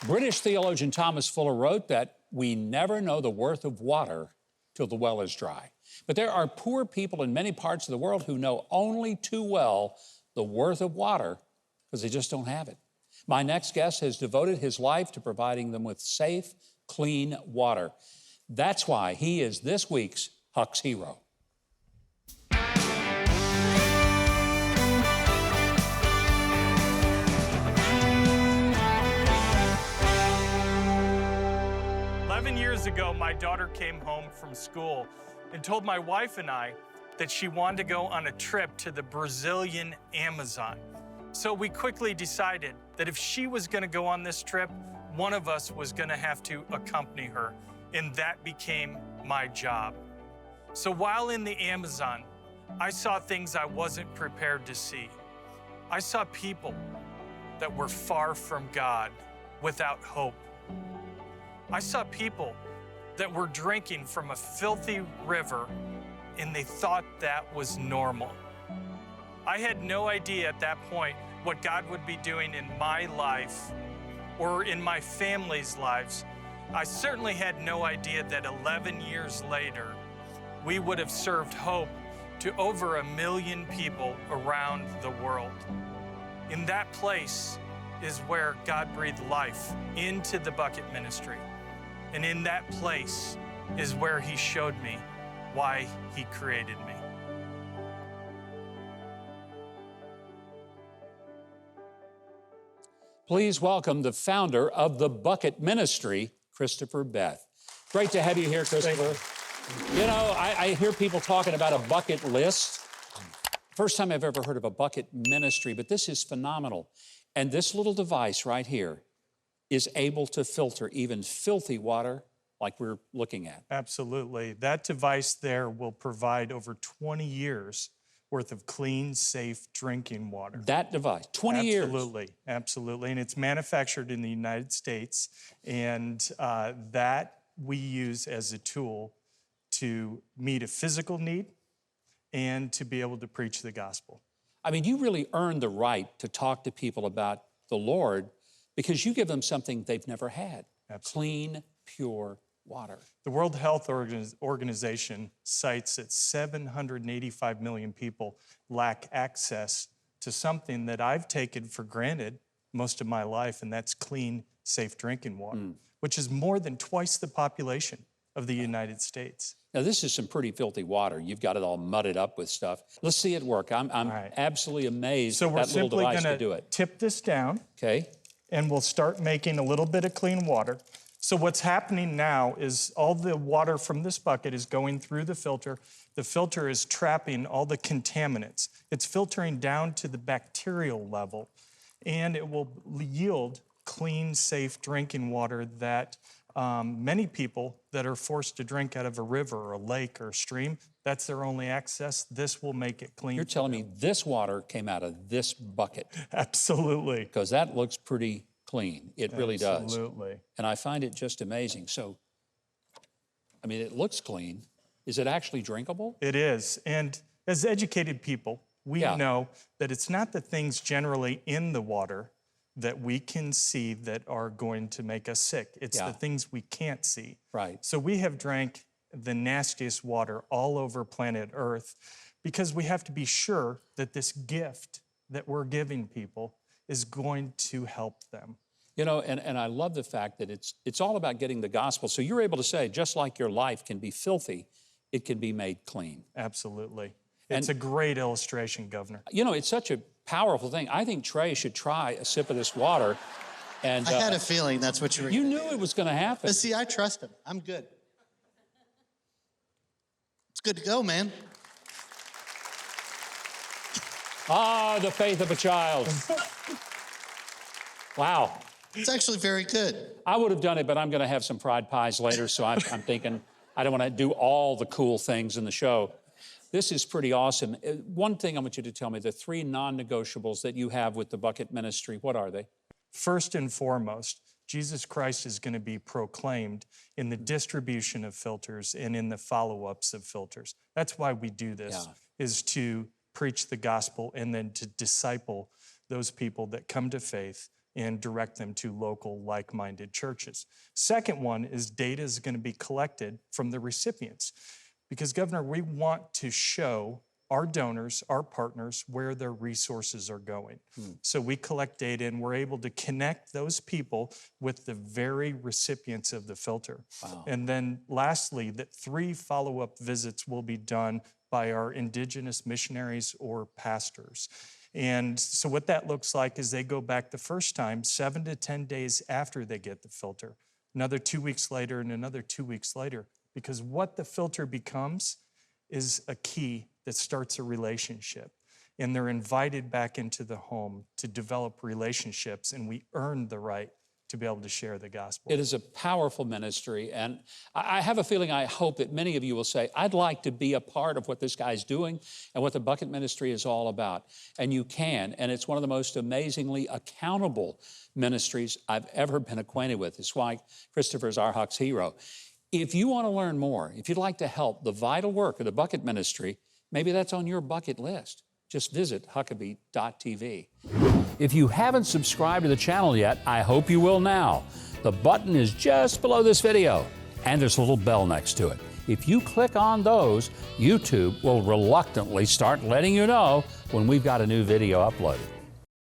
British theologian Thomas Fuller wrote that we never know the worth of water till the well is dry. But there are poor people in many parts of the world who know only too well the worth of water because they just don't have it. My next guest has devoted his life to providing them with safe, clean water. That's why he is this week's Huck's Hero. 11 years ago, my daughter came home from school and told my wife and I that she wanted to go on a trip to the Brazilian Amazon. So we quickly decided that if she was going to go on this trip, one of us was going to have to accompany her, and that became my job. So while in the Amazon, I saw things I wasn't prepared to see. I saw people that were far from God, without hope. I saw people that were drinking from a filthy river, and they thought that was normal. I had no idea at that point what God would be doing in my life or in my family's lives. I certainly had no idea that 11 years later, we would have served hope to over 1 million people around the world. In that place is where God breathed life into the bucket ministry. And in that place is where He showed me why He created me. Please welcome the founder of the Bucket Ministry, Christopher Beth. Great to have you here, Christopher. You know, I hear people talking about a bucket list. First time I've ever heard of a bucket ministry, but this is phenomenal. And this little device right here is able to filter even filthy water like we're looking at. Absolutely. That device there will provide over 20 years worth of clean, safe drinking water. That device, 20 years? Absolutely, absolutely. And it's manufactured in the United States, and that we use as a tool to meet a physical need and to be able to preach the gospel. I mean, you really earned the right to talk to people about the Lord because you give them something they've never had. Absolutely. Clean, pure water. The World Health Organization cites that 785 million people lack access to something that I've taken for granted most of my life, and that's clean, safe drinking water, which is more than twice the population of the United States. Now, this is some pretty filthy water. You've got it all mudded up with stuff. Let's see it work. I'm right. Absolutely amazed that little device can do it. So we're simply going to tip this down. Okay. And we'll start making a little bit of clean water. So what's happening now is all the water from this bucket is going through the filter. The filter is trapping all the contaminants. It's filtering down to the bacterial level, and it will yield clean, safe drinking water that many people that are forced to drink out of a river or a lake or a stream, that's their only access. This will make it clean. You're telling me this water came out of this bucket? Absolutely. Because that looks pretty clean. It really does. Absolutely. And I find it just amazing. So, I mean, it looks clean. Is it actually drinkable? It is. And as educated people, we know that it's not the things generally in the water that we can see that are going to make us sick. It's the things we can't see. Right. So we have drank the nastiest water all over planet Earth because we have to be sure that this gift that we're giving people is going to help them. You know, and I love the fact that it's all about getting the gospel. So you're able to say, just like your life can be filthy, it can be made clean. Absolutely. It's a great illustration, Governor. You know, it's such a powerful thing. I think Trey should try a sip of this water. And I had a feeling that's what you were You knew it was going to happen. But see, I trust him. I'm good. It's good to go, man. Ah, the faith of a child. Wow. It's actually very good. I would have done it, but I'm going to have some fried pies later, so I'm thinking I don't want to do all the cool things in the show. This is pretty awesome. One thing I want you to tell me, the 3 non-negotiables that you have with the Bucket Ministry, what are they? First and foremost, Jesus Christ is going to be proclaimed in the distribution of filters and in the follow-ups of filters. That's why we do this, is to preach the gospel and then to disciple those people that come to faith and direct them to local like-minded churches. Second one is data is going to be collected from the recipients. Because, Governor, we want to show our donors, our partners, where their resources are going. So we collect data and we're able to connect those people with the very recipients of the filter. Wow. And then lastly, that 3 follow-up visits will be done by our indigenous missionaries or pastors. And so what that looks like is they go back the first time 7 to 10 days after they get the filter, another 2 weeks later and another 2 weeks later, because what the filter becomes is a key that starts a relationship. And they're invited back into the home to develop relationships, and we earn the right to be able to share the gospel. It is a powerful ministry, and I have a feeling, I hope that many of you will say, I'd like to be a part of what this guy's doing and what the Bucket Ministry is all about. And you can, and it's one of the most amazingly accountable ministries I've ever been acquainted with. It's why Christopher's our Huck's hero. If you want to learn more, if you'd like to help the vital work of the Bucket Ministry, maybe that's on your bucket list. Just visit Huckabee.tv. If you haven't subscribed to the channel yet, I hope you will now. The button is just below this video, and there's a little bell next to it. If you click on those, YouTube will reluctantly start letting you know when we've got a new video uploaded.